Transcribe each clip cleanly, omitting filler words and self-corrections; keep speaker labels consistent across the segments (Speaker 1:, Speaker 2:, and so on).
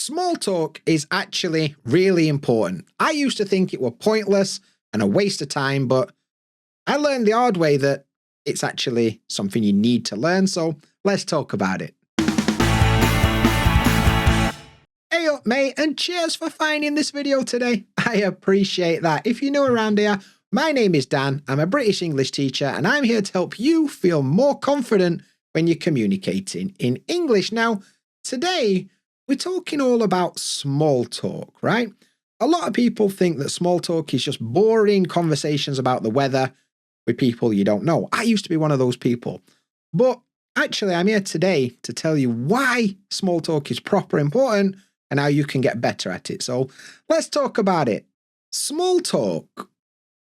Speaker 1: Small talk is actually really important. I used to think it were pointless and a waste of time, but I learned the hard way that it's actually something you need to learn, so let's talk about it. Hey up, mate, and cheers for finding this video today. I appreciate that. If you're new around here, my name is Dan. I'm a British English teacher, and I'm here to help you feel more confident when you're communicating in English. Now, today, we're talking all about small talk, right? A lot of people think that small talk is just boring conversations about the weather with people you don't know. I used to be one of those people. But actually, I'm here today to tell you why small talk is proper important and how you can get better at it. So let's talk about it. Small talk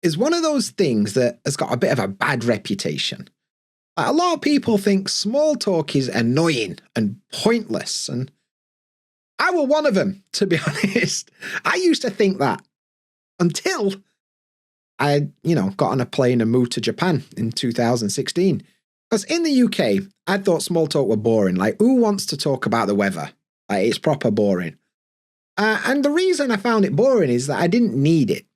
Speaker 1: is one of those things that has got a bit of a bad reputation. A lot of people think small talk is annoying and pointless, and I were one of them, to be honest. I used to think that until I, got on a plane and moved to Japan in 2016. Because in the UK, I thought small talk were boring. Like, who wants to talk about the weather? Like, it's proper boring. And the reason I found it boring is that I didn't need it.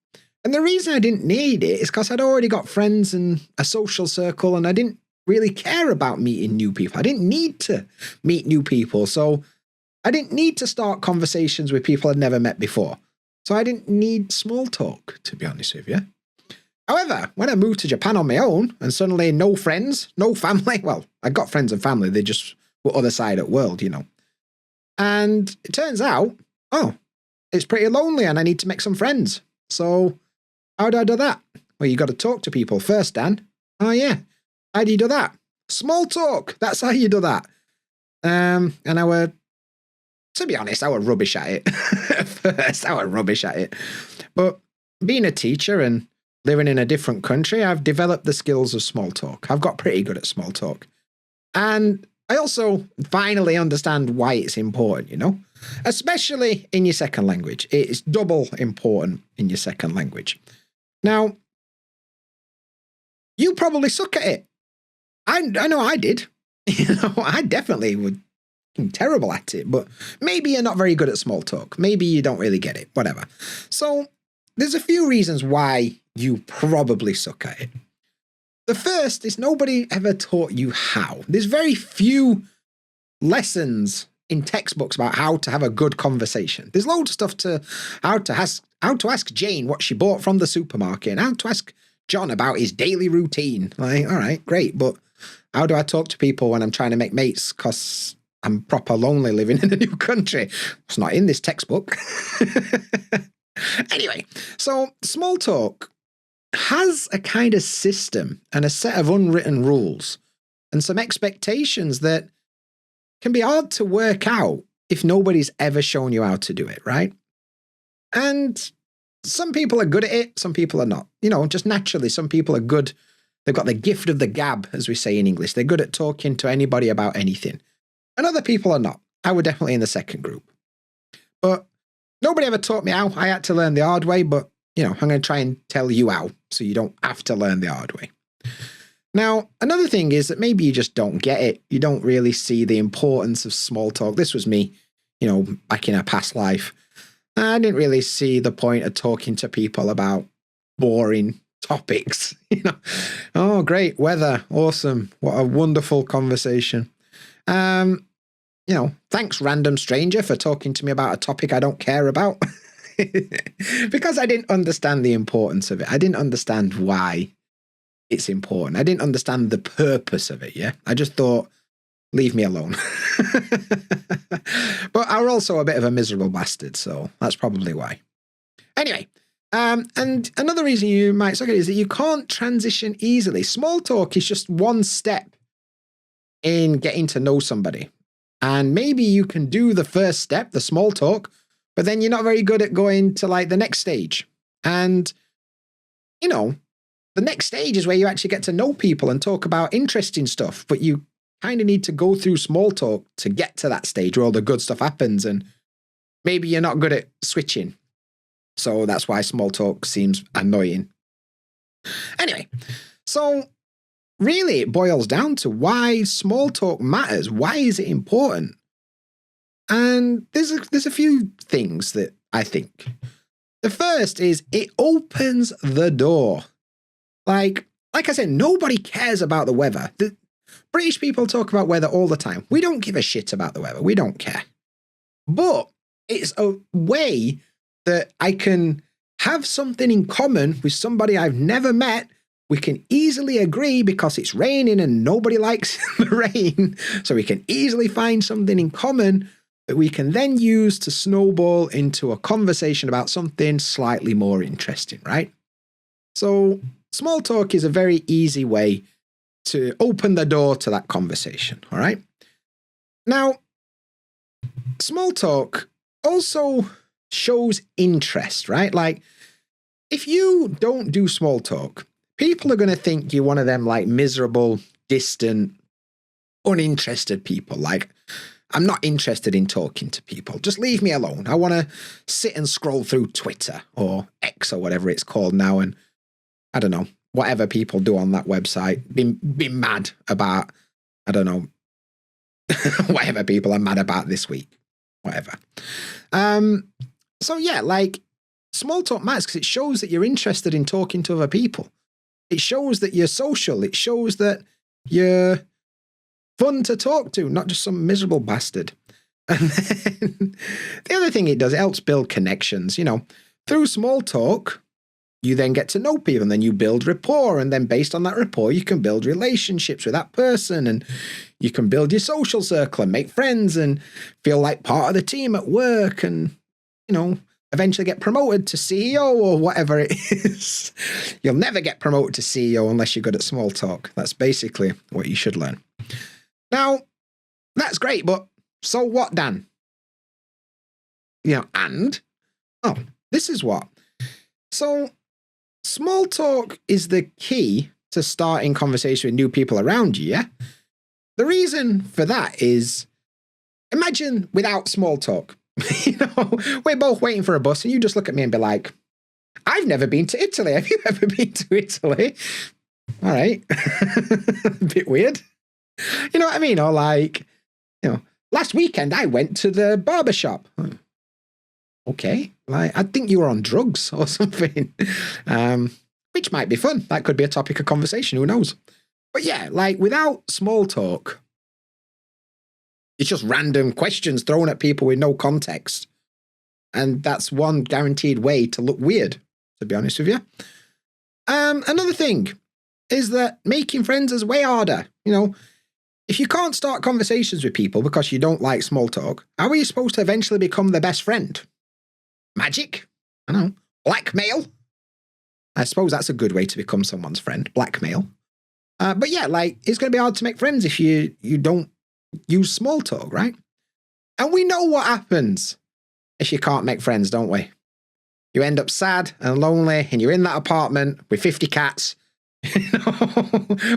Speaker 1: And the reason I didn't need it is because I'd already got friends and a social circle, and I didn't really care about meeting new people. I didn't need to meet new people. So I didn't need to start conversations with people I'd never met before. So I didn't need small talk, to be honest with you. However, when I moved to Japan on my own and suddenly no friends, no family, well, I got friends and family, they just were other side of the world, And it turns out, it's pretty lonely and I need to make some friends. So how do I do that? Well, you got to talk to people first, Dan. Oh, yeah. How do you do that? Small talk. That's how you do that. To be honest, I was rubbish at it. At first, I was rubbish at it. But being a teacher and living in a different country, I've developed the skills of small talk. I've got pretty good at small talk. And I also finally understand why it's important, especially in your second language. It's double important in your second language. Now, you probably suck at it. I know I did. I definitely would. I'm terrible at it, but maybe you're not very good at small talk. Maybe you don't really get it, whatever. So there's a few reasons why you probably suck at it. The first is nobody ever taught you how. There's very few lessons in textbooks about how to have a good conversation. There's loads of stuff to how to ask Jane what she bought from the supermarket and how to ask John about his daily routine. Like, all right, great, but how do I talk to people when I'm trying to make mates? Because I'm proper lonely living in a new country. It's not in this textbook. Anyway, so small talk has a kind of system and a set of unwritten rules and some expectations that can be hard to work out if nobody's ever shown you how to do it, right? And some people are good at it, some people are not. Just naturally, some people are good. They've got the gift of the gab, as we say in English. They're good at talking to anybody about anything. And other people are not. I were definitely in the second group. But nobody ever taught me how. I had to learn the hard way, but, I'm going to try and tell you how so you don't have to learn the hard way. Now, another thing is that maybe you just don't get it. You don't really see the importance of small talk. This was me, back in a past life. I didn't really see the point of talking to people about boring topics. Oh, great weather. Awesome. What a wonderful conversation. Thanks, random stranger, for talking to me about a topic I don't care about. Because I didn't understand the importance of it. I didn't understand why it's important. I didn't understand the purpose of it, yeah? I just thought, leave me alone. But I'm also a bit of a miserable bastard, so that's probably why. Anyway, and another reason you might suck at it is that you can't transition easily. Small talk is just one step in getting to know somebody. And maybe you can do the first step, the small talk, but then you're not very good at going to the next stage. And, the next stage is where you actually get to know people and talk about interesting stuff, but you kind of need to go through small talk to get to that stage where all the good stuff happens. And maybe you're not good at switching. So that's why small talk seems annoying. Anyway, so really, it boils down to why small talk matters. Why is it important? And there's a few things that I think. The first is it opens the door. Like I said, nobody cares about the weather. The British people talk about weather all the time. We don't give a shit about the weather. We don't care. But it's a way that I can have something in common with somebody I've never met. We can easily agree because it's raining and nobody likes the rain. So we can easily find something in common that we can then use to snowball into a conversation about something slightly more interesting, right? So small talk is a very easy way to open the door to that conversation, all right? Now, small talk also shows interest, right? Like, if you don't do small talk, people are going to think you're one of them like miserable, distant, uninterested people. Like, I'm not interested in talking to people. Just leave me alone. I want to sit and scroll through Twitter or X or whatever it's called now. And I don't know, whatever people do on that website, be mad about, I don't know, whatever people are mad about this week, whatever. So yeah, like small talk matters because it shows that you're interested in talking to other people. It shows that you're social. It shows that you're fun to talk to, not just some miserable bastard. And then the other thing it does, it helps build connections. You know, through small talk, you then get to know people and then you build rapport. And then based on that rapport, you can build relationships with that person and you can build your social circle and make friends and feel like part of the team at work and, you know, eventually get promoted to CEO or whatever it is. You'll never get promoted to CEO unless you're good at small talk. That's basically what you should learn. Now, that's great, but so what, Dan? You know, this is what. So, small talk is the key to starting conversation with new people around you, yeah? The reason for that is, imagine without small talk. You know, we're both waiting for a bus and you just look at me and be like, I've never been to Italy. Have you ever been to Italy? All right. A bit weird. You know what I mean? Or like, you know, last weekend I went to the barbershop. Okay. Like, I think you were on drugs or something. Which might be fun. That could be a topic of conversation. Who knows? But yeah, like without small talk, it's just random questions thrown at people with no context. And that's one guaranteed way to look weird, to be honest with you. Another thing is that making friends is way harder. You know, if you can't start conversations with people because you don't like small talk, how are you supposed to eventually become their best friend? Magic? I don't know. Blackmail? I suppose that's a good way to become someone's friend. Blackmail. But yeah, like, it's going to be hard to make friends if you don't use small talk, right? And we know what happens if you can't make friends, don't we? You end up sad and lonely and you're in that apartment with 50 cats.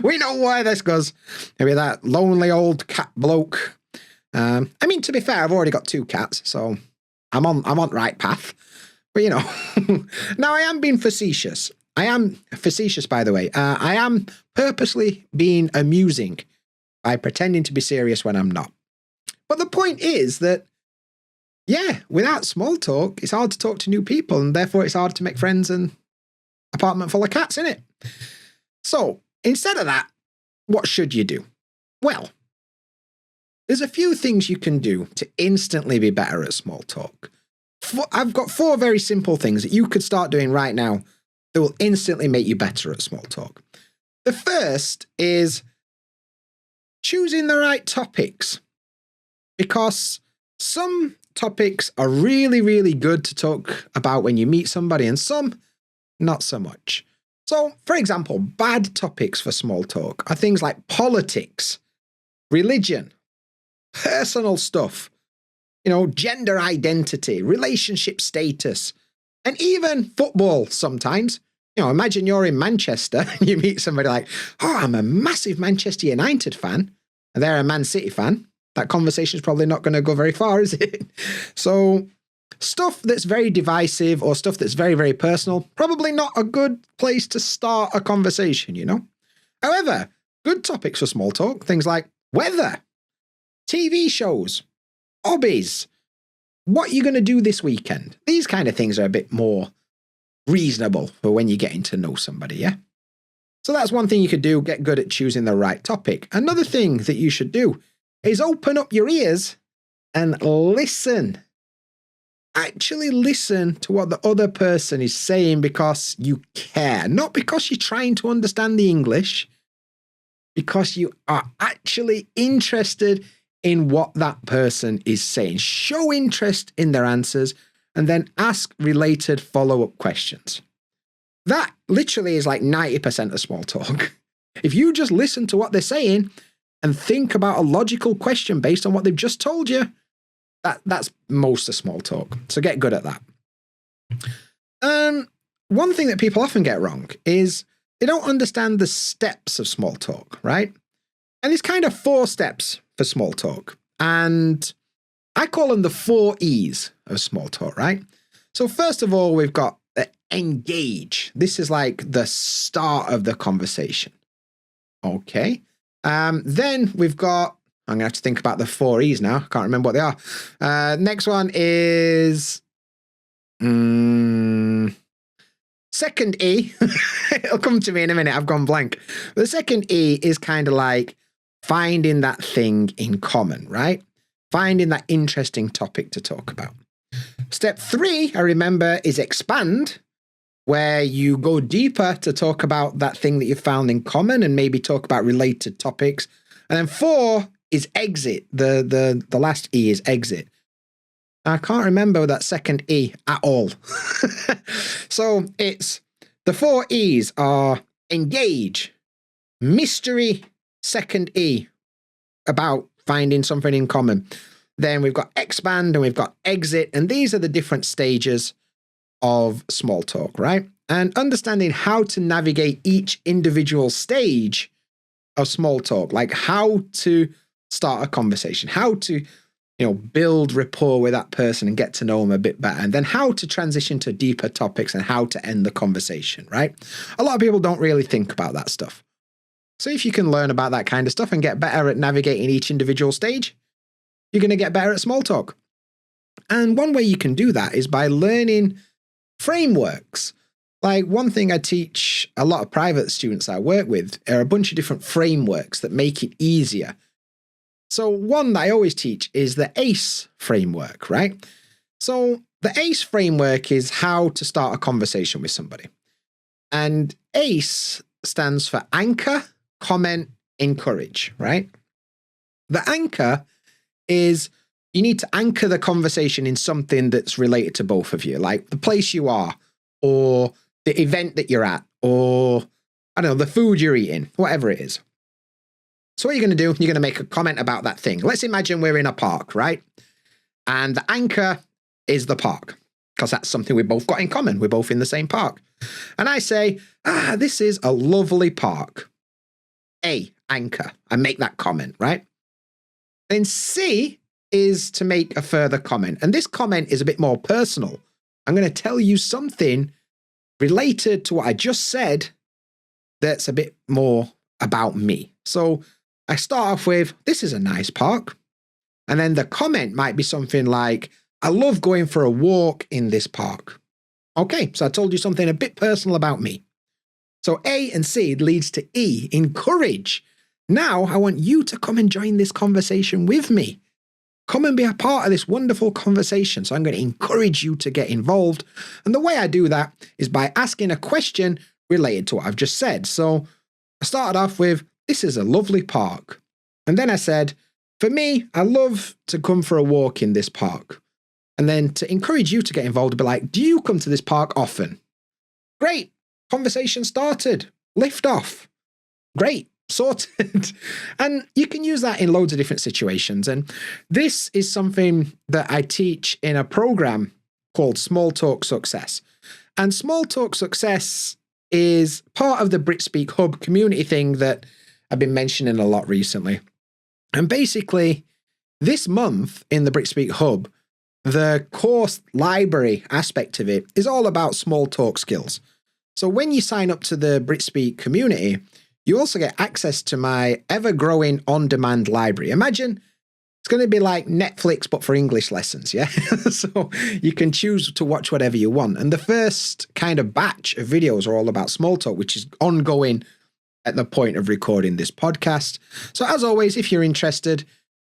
Speaker 1: We know why this goes. Maybe that lonely old cat bloke. I mean, to be fair, I've already got 2 cats, so I'm on the right path. But you know, now I am being facetious. I am facetious, by the way. I am purposely being amusing by pretending to be serious when I'm not. But the point is that, yeah, without small talk, it's hard to talk to new people, and therefore it's hard to make friends in an apartment full of cats, innit? So, instead of that, what should you do? Well, there's a few things you can do to instantly be better at small talk. I've got 4 very simple things that you could start doing right now that will instantly make you better at small talk. The first is choosing the right topics, because some topics are really, really good to talk about when you meet somebody and some not so much. So, for example, bad topics for small talk are things like politics, religion, personal stuff, you know, gender identity, relationship status, and even football sometimes. You know, imagine you're in Manchester and you meet somebody like, oh, I'm a massive Manchester United fan, and they're a Man City fan. That conversation's probably not going to go very far, is it? So stuff that's very divisive or stuff that's very, very personal, probably not a good place to start a conversation, you know? However, good topics for small talk, things like weather, TV shows, hobbies, what you're going to do this weekend. These kind of things are a bit more reasonable for when you're getting to know somebody, yeah? So that's one thing you could do, get good at choosing the right topic. Another thing that you should do is open up your ears and listen. Actually listen to what the other person is saying because you care, not because you're trying to understand the English, because you are actually interested in what that person is saying. Show interest in their answers and then ask related follow-up questions. That literally is like 90% of small talk. If you just listen to what they're saying and think about a logical question based on what they've just told you, that's most of small talk. So get good at that. One thing that people often get wrong is they don't understand the steps of small talk, right? And there's kind of 4 steps for small talk. And I call them the 4 E's of small talk, right? So first of all, we've got engage. This is like the start of the conversation. Okay. Then we've got, I'm going to have to think about the 4 E's now. I can't remember what they are. Next one is second E. It'll come to me in a minute. I've gone blank. The second E is kind of like finding that thing in common, right? Finding that interesting topic to talk about. Step 3, I remember, is expand, where you go deeper to talk about that thing that you found in common and maybe talk about related topics. And then 4 is exit. The last E is exit. I can't remember that second E at all. So it's the 4 E's are engage, mystery, second E, about finding something in common. Then we've got expand and we've got exit. And these are the different stages of small talk, right? And understanding how to navigate each individual stage of small talk, like how to start a conversation, how to, build rapport with that person and get to know them a bit better, and then how to transition to deeper topics and how to end the conversation, right? A lot of people don't really think about that stuff. So if you can learn about that kind of stuff and get better at navigating each individual stage, you're going to get better at small talk. And one way you can do that is by learning frameworks. Like one thing I teach a lot of private students I work with are a bunch of different frameworks that make it easier. So one that I always teach is the ACE framework, right? So the ACE framework is how to start a conversation with somebody. And ACE stands for anchor, comment, encourage, right? The anchor is you need to anchor the conversation in something that's related to both of you, like the place you are, or the event that you're at, or, I don't know, the food you're eating, whatever it is. So what you're going to do, you're going to make a comment about that thing. Let's imagine we're in a park, right? And the anchor is the park, because that's something we both got in common. We're both in the same park. And I say, this is a lovely park. A, anchor. I make that comment, right? Then C is to make a further comment. And this comment is a bit more personal. I'm going to tell you something related to what I just said that's a bit more about me. So I start off with, this is a nice park. And then the comment might be something like, I love going for a walk in this park. Okay, so I told you something a bit personal about me. So A and C leads to E, encourage. Now I want you to come and join this conversation with me. Come and be a part of this wonderful conversation. So I'm going to encourage you to get involved. And the way I do that is by asking a question related to what I've just said. So I started off with, this is a lovely park. And then I said, for me, I love to come for a walk in this park. And then to encourage you to get involved, I'd be like, do you come to this park often? Great. Conversation started. Lift off. Great. Sorted. And you can use that in loads of different situations. And this is something that I teach in a program called Small Talk Success. And Small Talk Success is part of the BritSpeak Hub community thing that I've been mentioning a lot recently. And basically, this month in the BritSpeak Hub, the course library aspect of it is all about small talk skills. So when you sign up to the BritSpeak community, you also get access to my ever-growing on-demand library. Imagine It's going to be like Netflix, but for English lessons, yeah? So you can choose to watch whatever you want. And the first kind of batch of videos are all about small talk, which is ongoing at the point of recording this podcast. So as always, if you're interested,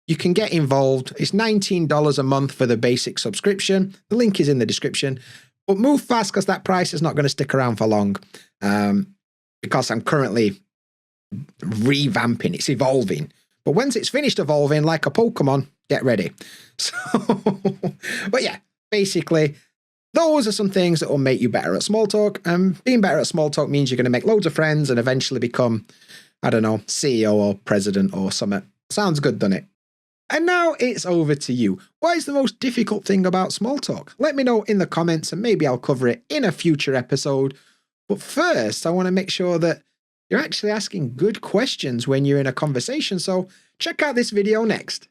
Speaker 1: you can get involved. It's $19 a month for the basic subscription. The link is in the description. But move fast because that price is not going to stick around for long because I'm currently revamping. It's evolving. But once it's finished evolving like a Pokemon, get ready. So, but yeah, basically, those are some things that will make you better at small talk. And being better at small talk means you're going to make loads of friends and eventually become, I don't know, CEO or president or something. Sounds good, doesn't it? And now it's over to you. What is the most difficult thing about small talk? Let me know in the comments and maybe I'll cover it in a future episode. But first, I want to make sure that you're actually asking good questions when you're in a conversation. So check out this video next.